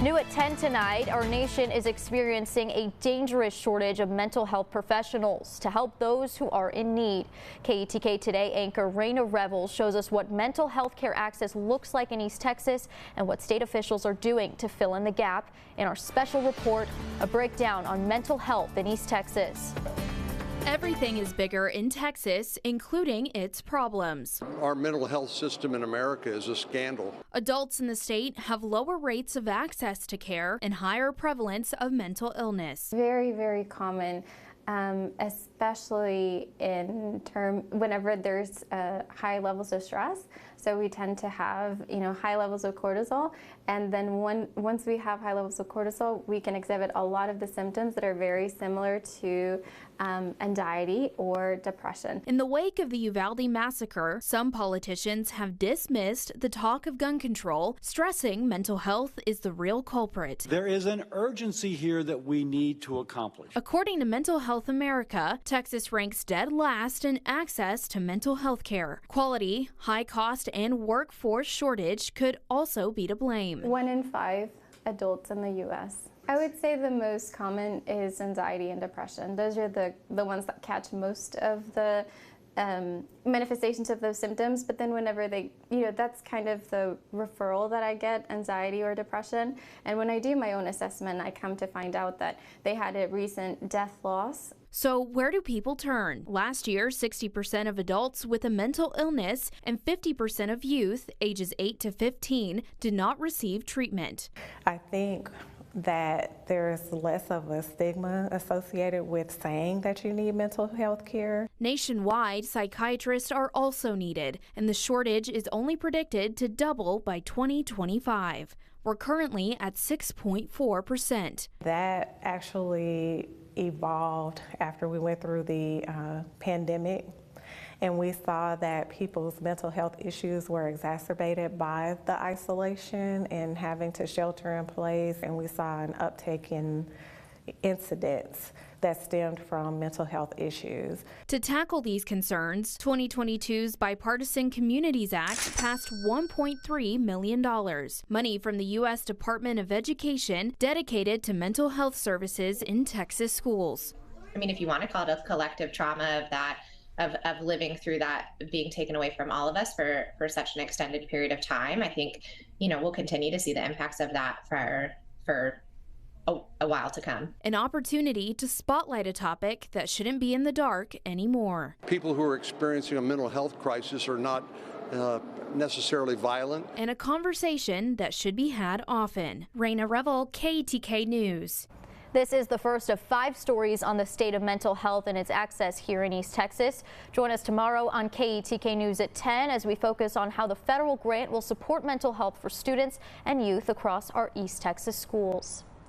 New at 10 tonight, our nation is experiencing a dangerous shortage of mental health professionals to help those who are in need. KETK Today anchor Raina Revel shows us what mental health care access looks like in East Texas and what state officials are doing to fill in the gap. In our special report, a breakdown on mental health in East Texas. Everything is bigger in Texas, including its problems. Our mental health system in America is a scandal. Adults in the state have lower rates of access to care and higher prevalence of mental illness. Very, very common, especially whenever there's high levels of stress. So we tend to have, high levels of cortisol, and then once we have high levels of cortisol, we can exhibit a lot of the symptoms that are very similar to anxiety or depression. In the wake of the Uvalde massacre, some politicians have dismissed the talk of gun control, stressing mental health is the real culprit. There is an urgency here that we need to accomplish. According to Mental Health America, Texas ranks dead last in access to mental health care. Quality, high cost, and workforce shortage could also be to blame. 1 in 5 adults in the U.S. I would say the most common is anxiety and depression. Those are the ones that catch most of the manifestations of those symptoms, but then whenever that's kind of the referral that I get, anxiety or depression. And when I do my own assessment, I come to find out that they had a recent death loss. So where do people turn? Last year, 60% of adults with a mental illness and 50% of youth ages 8 to 15 did not receive treatment. I think that there's less of a stigma associated with saying that you need mental health care. Nationwide, psychiatrists are also needed, and the shortage is only predicted to double by 2025. We're currently at 6.4%. That actually evolved after we went through the pandemic. And we saw that people's mental health issues were exacerbated by the isolation and having to shelter in place. And we saw an uptick in incidents that stemmed from mental health issues. To tackle these concerns, 2022's Bipartisan Communities Act passed $1.3 million. Money from the U.S. Department of Education dedicated to mental health services in Texas schools. I mean, if you want to call it a collective trauma of that, of living through that being taken away from all of us for such an extended period of time, I think, we'll continue to see the impacts of that for a while to come. An opportunity to spotlight a topic that shouldn't be in the dark anymore. People who are experiencing a mental health crisis are not necessarily violent. And a conversation that should be had often. Raina Revel, KETK News. This is the first of 5 stories on the state of mental health and its access here in East Texas. Join us tomorrow on KETK News at 10 as we focus on how the federal grant will support mental health for students and youth across our East Texas schools.